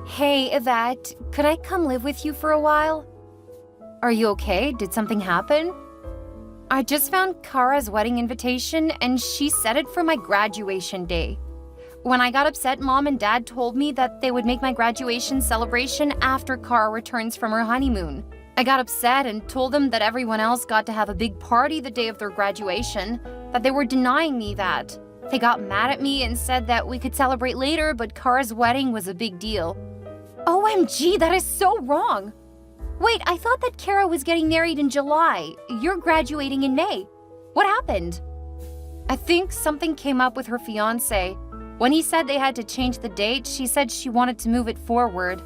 Hey, Yvette, could I come live with you for a while? Are you okay? Did something happen? I just found Kara's wedding invitation and she set it for my graduation day. When I got upset, Mom and Dad told me that they would make my graduation celebration after Kara returns from her honeymoon. I got upset and told them that everyone else got to have a big party the day of their graduation, that they were denying me that. They got mad at me and said that we could celebrate later, but Kara's wedding was a big deal. OMG, that is so wrong! Wait, I thought that Kara was getting married in July. You're graduating in May. What happened? I think something came up with her fiancé. When he said they had to change the date, she said she wanted to move it forward.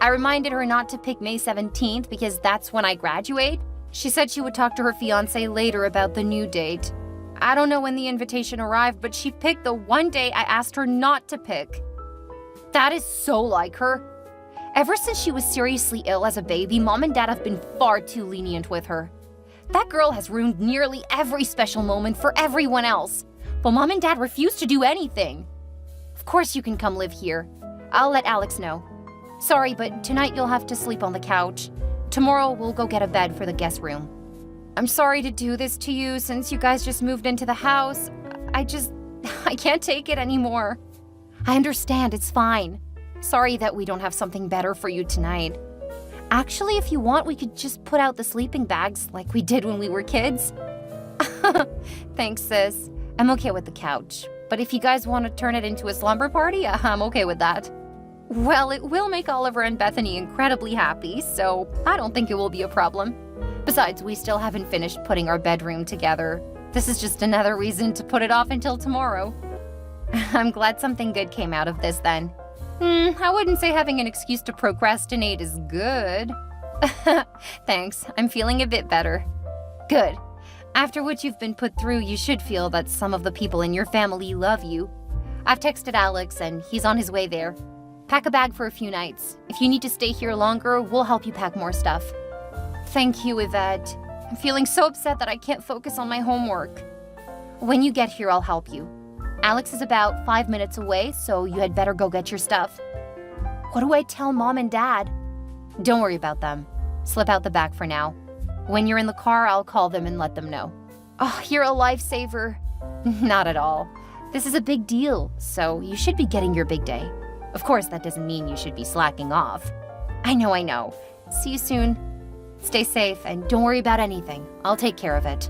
I reminded her not to pick May 17th because that's when I graduate. She said she would talk to her fiancé later about the new date. I don't know when the invitation arrived, but she picked the one day I asked her not to pick. That is so like her. Ever since she was seriously ill as a baby, Mom and Dad have been far too lenient with her. That girl has ruined nearly every special moment for everyone else, but Mom and Dad refuse to do anything. Of course you can come live here. I'll let Alex know. Sorry, but tonight you'll have to sleep on the couch. Tomorrow we'll go get a bed for the guest room. I'm sorry to do this to you since you guys just moved into the house. I can't take it anymore. I understand, it's fine. Sorry that we don't have something better for you tonight. Actually, if you want, we could just put out the sleeping bags like we did when we were kids. Thanks, sis. I'm okay with the couch. But if you guys want to turn it into a slumber party, I'm okay with that. Well, it will make Oliver and Bethany incredibly happy, so I don't think it will be a problem. Besides, we still haven't finished putting our bedroom together. This is just another reason to put it off until tomorrow. I'm glad something good came out of this then. I wouldn't say having an excuse to procrastinate is good. Thanks, I'm feeling a bit better. Good. After what you've been put through, you should feel that some of the people in your family love you. I've texted Alex and he's on his way there. Pack a bag for a few nights. If you need to stay here longer, we'll help you pack more stuff. Thank you, Yvette. I'm feeling so upset that I can't focus on my homework. When you get here, I'll help you. Alex is about 5 minutes away, so you had better go get your stuff. What do I tell Mom and Dad? Don't worry about them. Slip out the back for now. When you're in the car, I'll call them and let them know. Oh, you're a lifesaver. Not at all. This is a big deal, so you should be getting your big day. Of course, that doesn't mean you should be slacking off. I know. See you soon. Stay safe and don't worry about anything. I'll take care of it.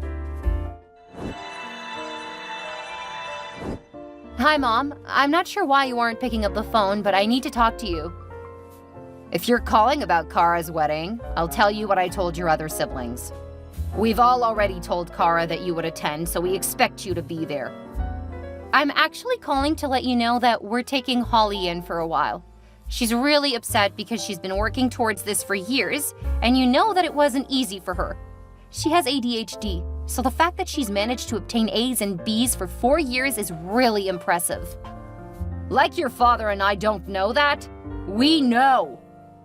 Hi, Mom. I'm not sure why you aren't picking up the phone, but I need to talk to you. If you're calling about Kara's wedding, I'll tell you what I told your other siblings. We've all already told Kara that you would attend, so we expect you to be there. I'm actually calling to let you know that we're taking Holly in for a while. She's really upset because she's been working towards this for years, and you know that it wasn't easy for her. She has ADHD, so the fact that she's managed to obtain A's and B's for 4 years is really impressive. Like your father and I don't know that? We know.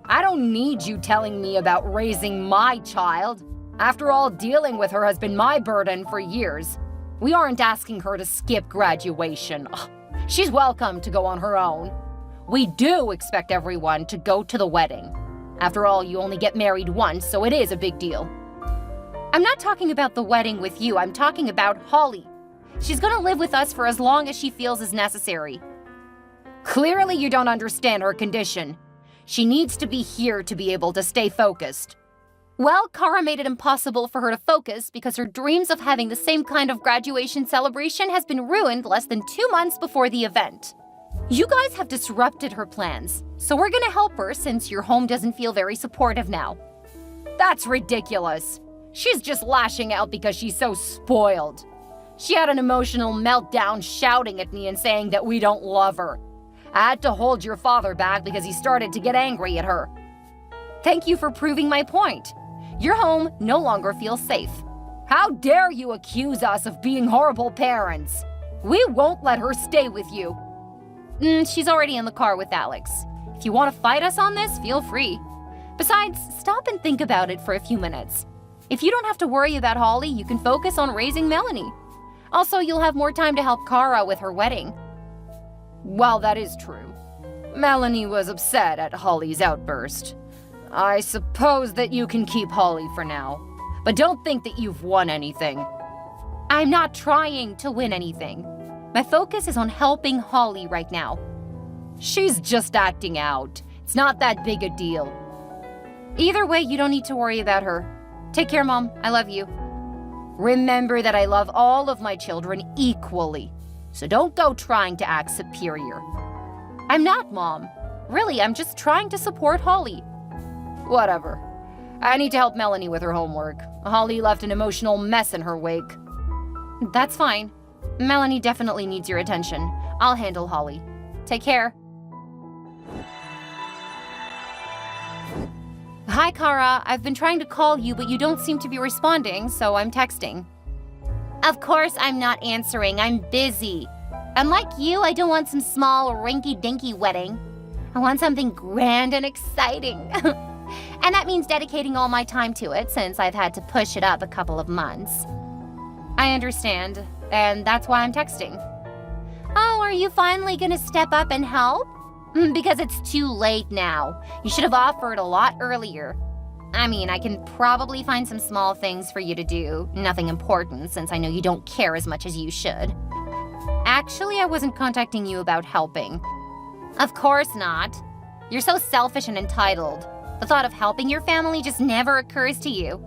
I don't need you telling me about raising my child. After all, dealing with her has been my burden for years. We aren't asking her to skip graduation. Ugh, she's welcome to go on her own. We do expect everyone to go to the wedding. After all, you only get married once, so it is a big deal. I'm not talking about the wedding with you, I'm talking about Holly. She's gonna live with us for as long as she feels is necessary. Clearly you don't understand her condition. She needs to be here to be able to stay focused. Well, Kara made it impossible for her to focus because her dreams of having the same kind of graduation celebration has been ruined less than 2 months before the event. You guys have disrupted her plans, so we're gonna help her since your home doesn't feel very supportive now. That's ridiculous. She's just lashing out because she's so spoiled. She had an emotional meltdown shouting at me and saying that we don't love her. I had to hold your father back because he started to get angry at her. Thank you for proving my point. Your home no longer feels safe. How dare you accuse us of being horrible parents? We won't let her stay with you. She's already in the car with Alex. If you want to fight us on this, feel free. Besides, stop and think about it for a few minutes. If you don't have to worry about Holly, you can focus on raising Melanie. Also, you'll have more time to help Kara with her wedding. Well, that is true. Melanie was upset at Holly's outburst. I suppose that you can keep Holly for now, but don't think that you've won anything. I'm not trying to win anything. My focus is on helping Holly right now. She's just acting out. It's not that big a deal. Either way, you don't need to worry about her. Take care, Mom. I love you. Remember that I love all of my children equally, so don't go trying to act superior. I'm not, Mom. Really, I'm just trying to support Holly. Whatever. I need to help Melanie with her homework. Holly left an emotional mess in her wake. That's fine. Melanie definitely needs your attention. I'll handle Holly. Take care. Hi, Kara. I've been trying to call you, but you don't seem to be responding, so I'm texting. Of course I'm not answering. I'm busy. Unlike you, I don't want some small, rinky-dinky wedding. I want something grand and exciting. And that means dedicating all my time to it, since I've had to push it up a couple of months. I understand, and that's why I'm texting. Oh, are you finally gonna step up and help? Because it's too late now. You should have offered a lot earlier. I mean, I can probably find some small things for you to do. Nothing important, since I know you don't care as much as you should. Actually, I wasn't contacting you about helping. Of course not. You're so selfish and entitled. The thought of helping your family just never occurs to you.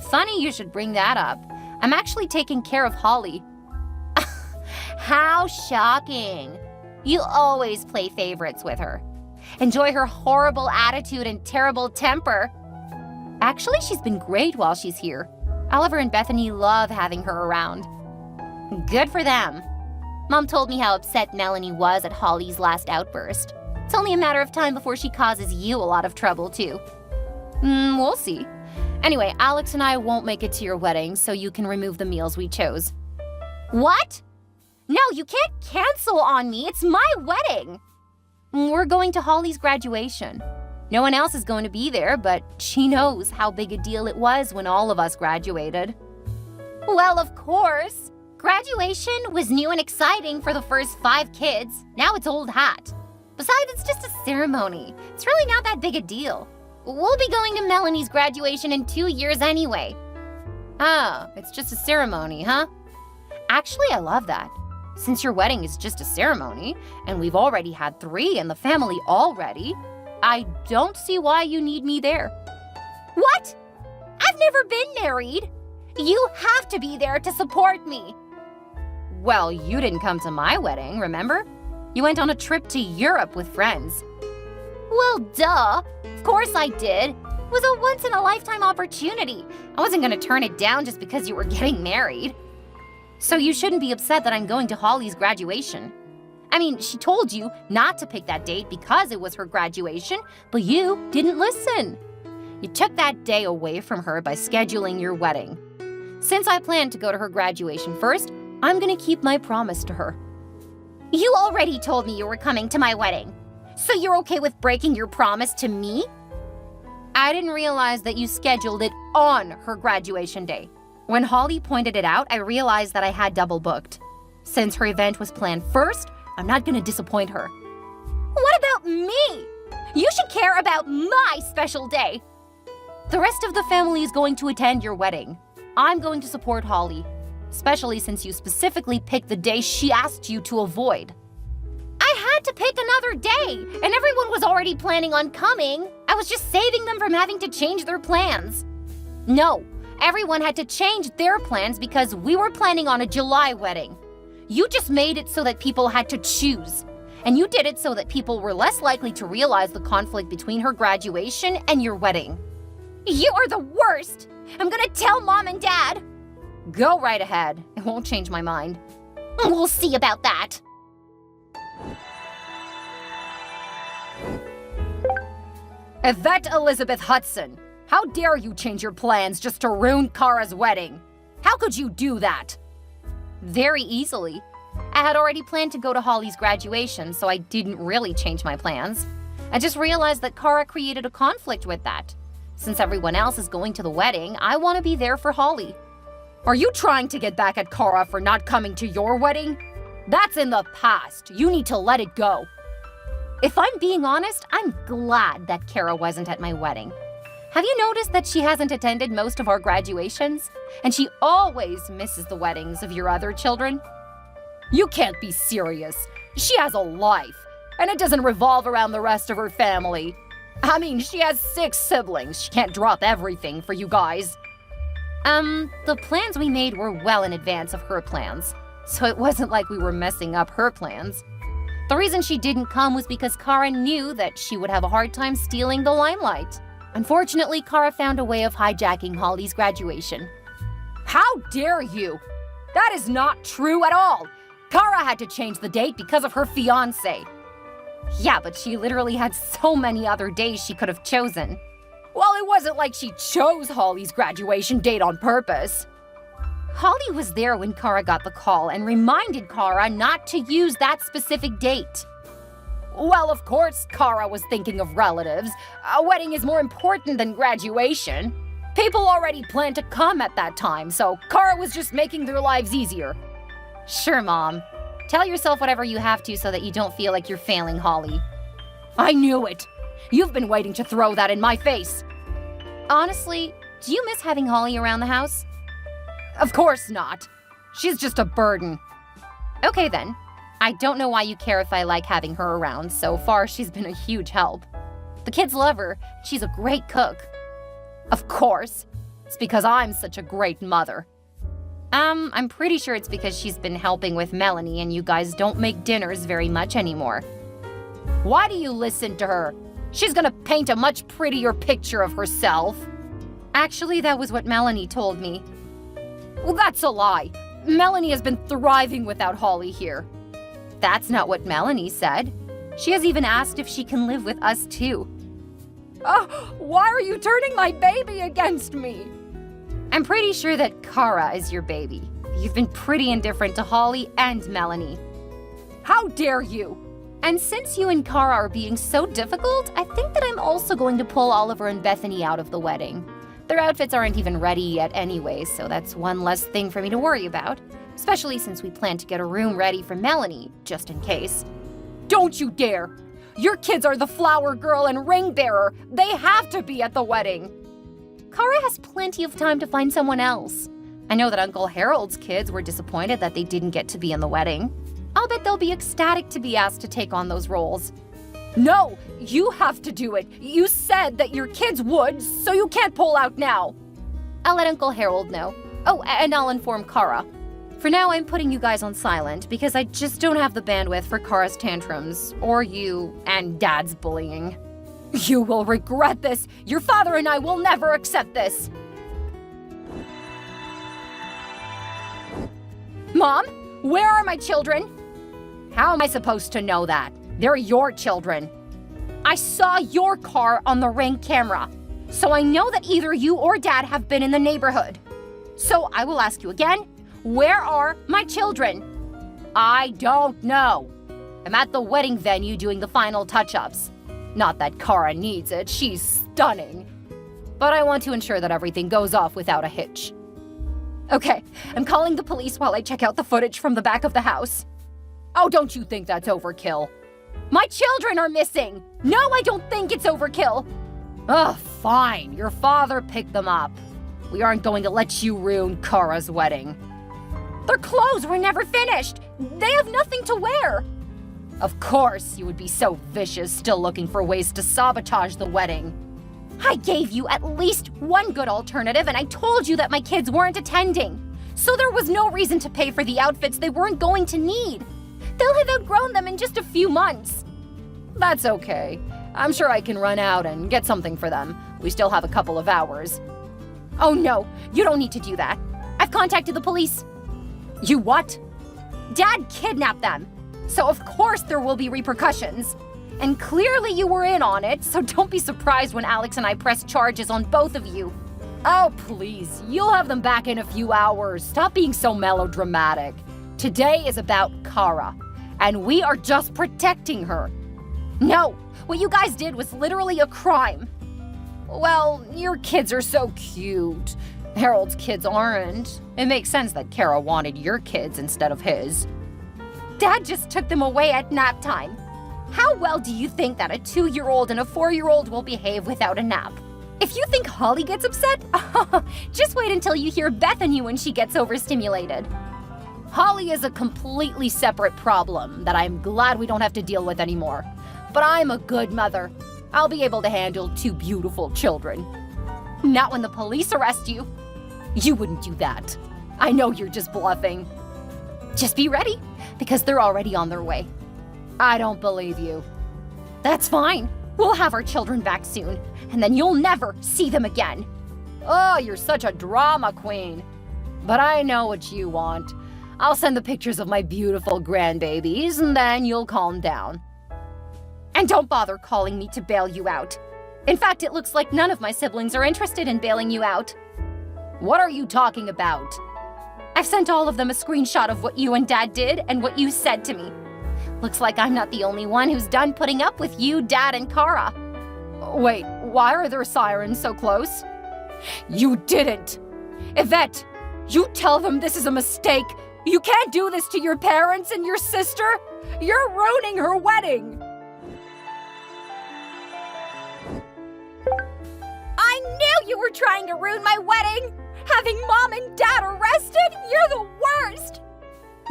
Funny you should bring that up. I'm actually taking care of Holly. How shocking. You always play favorites with her. Enjoy her horrible attitude and terrible temper. Actually, she's been great while she's here. Oliver and Bethany love having her around. Good for them. Mom told me how upset Melanie was at Holly's last outburst. It's only a matter of time before she causes you a lot of trouble, too. We'll see. Anyway, Alex and I won't make it to your wedding, so you can remove the meals we chose. What? No, you can't cancel on me. It's my wedding. We're going to Holly's graduation. No one else is going to be there, but she knows how big a deal it was when all of us graduated. Well, of course. Graduation was new and exciting for the first 5 kids. Now it's old hat. Besides, it's just a ceremony. It's really not that big a deal. We'll be going to Melanie's graduation in 2 years anyway. Ah, it's just a ceremony, huh? Actually, I love that. Since your wedding is just a ceremony, and we've already had 3 in the family already, I don't see why you need me there. What? I've never been married. You have to be there to support me. Well, you didn't come to my wedding, remember? You went on a trip to Europe with friends. Well, duh. Of course I did. It was a once-in-a-lifetime opportunity. I wasn't going to turn it down just because you were getting married. So you shouldn't be upset that I'm going to Holly's graduation. I mean, she told you not to pick that date because it was her graduation, but you didn't listen. You took that day away from her by scheduling your wedding. Since I planned to go to her graduation first, I'm going to keep my promise to her. You already told me you were coming to my wedding. So you're okay with breaking your promise to me? I didn't realize that you scheduled it on her graduation day. When Holly pointed it out, I realized that I had double booked. Since her event was planned first, I'm not going to disappoint her. What about me? You should care about my special day. The rest of the family is going to attend your wedding. I'm going to support Holly, especially since you specifically picked the day she asked you to avoid. I had to pick another day, and everyone was already planning on coming. I was just saving them from having to change their plans. No, everyone had to change their plans because we were planning on a July wedding. You just made it so that people had to choose. And you did it so that people were less likely to realize the conflict between her graduation and your wedding. You are the worst! I'm gonna tell Mom and Dad! Go right ahead. It won't change my mind. We'll see about that. Yvette Elizabeth Hudson, how dare you change your plans just to ruin Kara's wedding? How could you do that? Very easily. I had already planned to go to Holly's graduation, so I didn't really change my plans. I just realized that Kara created a conflict with that. Since everyone else is going to the wedding, I want to be there for Holly. Are you trying to get back at Kara for not coming to your wedding? That's in the past. You need to let it go. If I'm being honest, I'm glad that Kara wasn't at my wedding. Have you noticed that she hasn't attended most of our graduations? And she always misses the weddings of your other children? You can't be serious. She has a life, and it doesn't revolve around the rest of her family. I mean, she has 6 siblings. She can't drop everything for you guys. The plans we made were well in advance of her plans, so it wasn't like we were messing up her plans. The reason she didn't come was because Kara knew that she would have a hard time stealing the limelight. Unfortunately, Kara found a way of hijacking Holly's graduation. How dare you? That is not true at all. Kara had to change the date because of her fiancé. Yeah, but she literally had so many other days she could have chosen. Well, it wasn't like she chose Holly's graduation date on purpose. Holly was there when Kara got the call and reminded Kara not to use that specific date. Well, of course, Kara was thinking of relatives. A wedding is more important than graduation. People already planned to come at that time, so Kara was just making their lives easier. Sure, Mom. Tell yourself whatever you have to so that you don't feel like you're failing Holly. I knew it. You've been waiting to throw that in my face. Honestly, do you miss having Holly around the house? Of course not. She's just a burden. Okay then. I don't know why you care if I like having her around. So far, she's been a huge help. The kids love her. She's a great cook. Of course. It's because I'm such a great mother. I'm pretty sure it's because she's been helping with Melanie and you guys don't make dinners very much anymore. Why do you listen to her? She's gonna paint a much prettier picture of herself. Actually, that was what Melanie told me. Well, that's a lie. Melanie has been thriving without Holly here. That's not what Melanie said. She has even asked if she can live with us too. Oh, why are you turning my baby against me? I'm pretty sure that Kara is your baby. You've been pretty indifferent to Holly and Melanie. How dare you? And since you and Kara are being so difficult, I think that I'm also going to pull Oliver and Bethany out of the wedding. Their outfits aren't even ready yet anyway, so that's one less thing for me to worry about. Especially since we plan to get a room ready for Melanie, just in case. Don't you dare! Your kids are the flower girl and ring bearer. They have to be at the wedding. Kara has plenty of time to find someone else. I know that Uncle Harold's kids were disappointed that they didn't get to be in the wedding. I'll bet they'll be ecstatic to be asked to take on those roles. No, you have to do it. You said that your kids would, so you can't pull out now. I'll let Uncle Harold know. Oh, and I'll inform Kara. For now, I'm putting you guys on silent because I just don't have the bandwidth for Kara's tantrums, or you and Dad's bullying. You will regret this. Your father and I will never accept this. Mom, where are my children? How am I supposed to know that? They're your children. I saw your car on the Ring camera, so I know that either you or Dad have been in the neighborhood. So I will ask you again, where are my children? I don't know. I'm at the wedding venue doing the final touch-ups. Not that Kara needs it, she's stunning. But I want to ensure that everything goes off without a hitch. Okay, I'm calling the police while I check out the footage from the back of the house. Oh, don't you think that's overkill? My children are missing! No, I don't think it's overkill! Ugh, fine, your father picked them up. We aren't going to let you ruin Kara's wedding. Their clothes were never finished! They have nothing to wear! Of course, you would be so vicious still looking for ways to sabotage the wedding. I gave you at least one good alternative and I told you that my kids weren't attending. So there was no reason to pay for the outfits they weren't going to need. They'll have outgrown them in just a few months. That's okay. I'm sure I can run out and get something for them. We still have a couple of hours. Oh no, you don't need to do that. I've contacted the police. You what? Dad kidnapped them. So of course there will be repercussions. And clearly you were in on it, so don't be surprised when Alex and I press charges on both of you. Oh please, you'll have them back in a few hours. Stop being so melodramatic. Today is about Kara, and we are just protecting her. No, what you guys did was literally a crime. Well, your kids are so cute. Harold's kids aren't. It makes sense that Kara wanted your kids instead of his. Dad just took them away at nap time. How well do you think that a 2-year-old and a 4-year-old will behave without a nap? If you think Holly gets upset, just wait until you hear Bethany when she gets overstimulated. Holly is a completely separate problem that I'm glad we don't have to deal with anymore. But I'm a good mother. I'll be able to handle 2 beautiful children. Not when the police arrest you. You wouldn't do that. I know you're just bluffing. Just be ready, because they're already on their way. I don't believe you. That's fine. We'll have our children back soon, and then you'll never see them again. Oh, you're such a drama queen. But I know what you want. I'll send the pictures of my beautiful grandbabies, and then you'll calm down. And don't bother calling me to bail you out. In fact, it looks like none of my siblings are interested in bailing you out. What are you talking about? I've sent all of them a screenshot of what you and Dad did and what you said to me. Looks like I'm not the only one who's done putting up with you, Dad, and Kara. Wait, why are there sirens so close? You didn't! Yvette, you tell them this is a mistake! You can't do this to your parents and your sister! You're ruining her wedding! I knew you were trying to ruin my wedding! Having Mom and Dad arrested? You're the worst!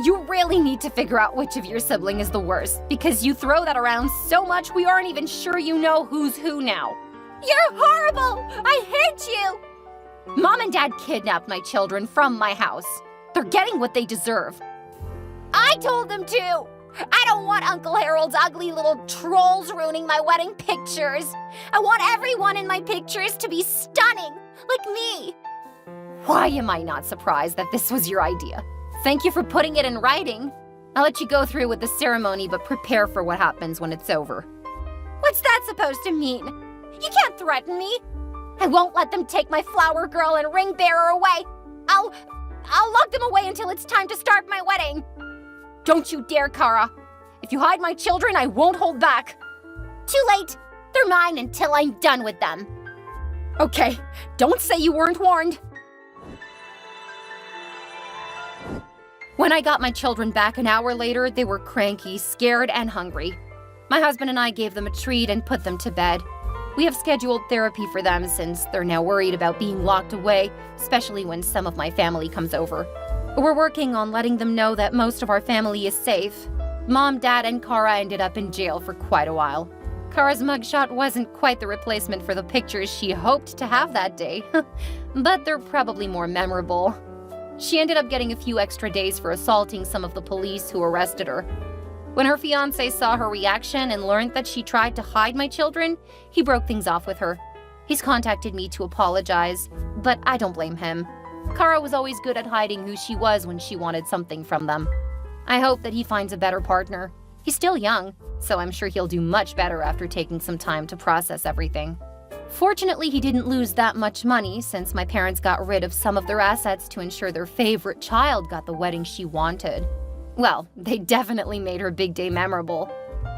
You really need to figure out which of your sibling is the worst, because you throw that around so much we aren't even sure you know who's who now. You're horrible! I hate you! Mom and Dad kidnapped my children from my house. They're getting what they deserve. I told them to! I don't want Uncle Harold's ugly little trolls ruining my wedding pictures. I want everyone in my pictures to be stunning, like me. Why am I not surprised that this was your idea? Thank you for putting it in writing. I'll let you go through with the ceremony, but prepare for what happens when it's over. What's that supposed to mean? You can't threaten me. I won't let them take my flower girl and ring bearer away. I'll lock them away until it's time to start my wedding. Don't you dare, Kara. If you hide my children, I won't hold back. Too late. They're mine until I'm done with them. Okay, don't say you weren't warned. When I got my children back an hour later, they were cranky, scared, and hungry. My husband and I gave them a treat and put them to bed. We have scheduled therapy for them since they're now worried about being locked away, especially when some of my family comes over. We're working on letting them know that most of our family is safe. Mom, Dad, and Kara ended up in jail for quite a while. Kara's mugshot wasn't quite the replacement for the pictures she hoped to have that day, but they're probably more memorable. She ended up getting a few extra days for assaulting some of the police who arrested her. When her fiancé saw her reaction and learned that she tried to hide my children, he broke things off with her. He's contacted me to apologize, but I don't blame him. Kara was always good at hiding who she was when she wanted something from them. I hope that he finds a better partner. He's still young, so I'm sure he'll do much better after taking some time to process everything. Fortunately, he didn't lose that much money since my parents got rid of some of their assets to ensure their favorite child got the wedding she wanted. Well, they definitely made her big day memorable.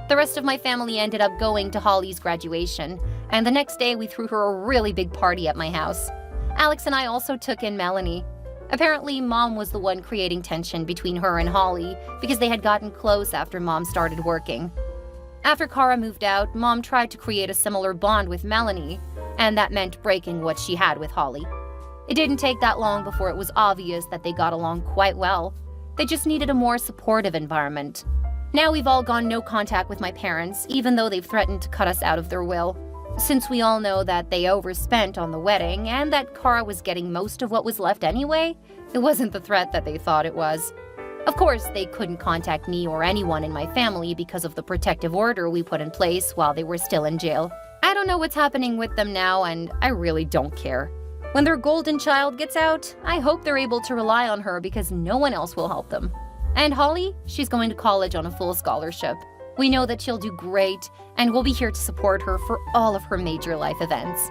The rest of my family ended up going to Holly's graduation, and the next day we threw her a really big party at my house. Alex and I also took in Melanie. Apparently, Mom was the one creating tension between her and Holly because they had gotten close after Mom started working. After Kara moved out, Mom tried to create a similar bond with Melanie, and that meant breaking what she had with Holly. It didn't take that long before it was obvious that they got along quite well. They just needed a more supportive environment. Now we've all gone no contact with my parents, even though they've threatened to cut us out of their will. Since we all know that they overspent on the wedding and that Kara was getting most of what was left anyway, it wasn't the threat that they thought it was. Of course, they couldn't contact me or anyone in my family because of the protective order we put in place while they were still in jail. I don't know what's happening with them now, and I really don't care. When their golden child gets out, I hope they're able to rely on her because no one else will help them. And Holly, she's going to college on a full scholarship. We know that she'll do great, and we'll be here to support her for all of her major life events.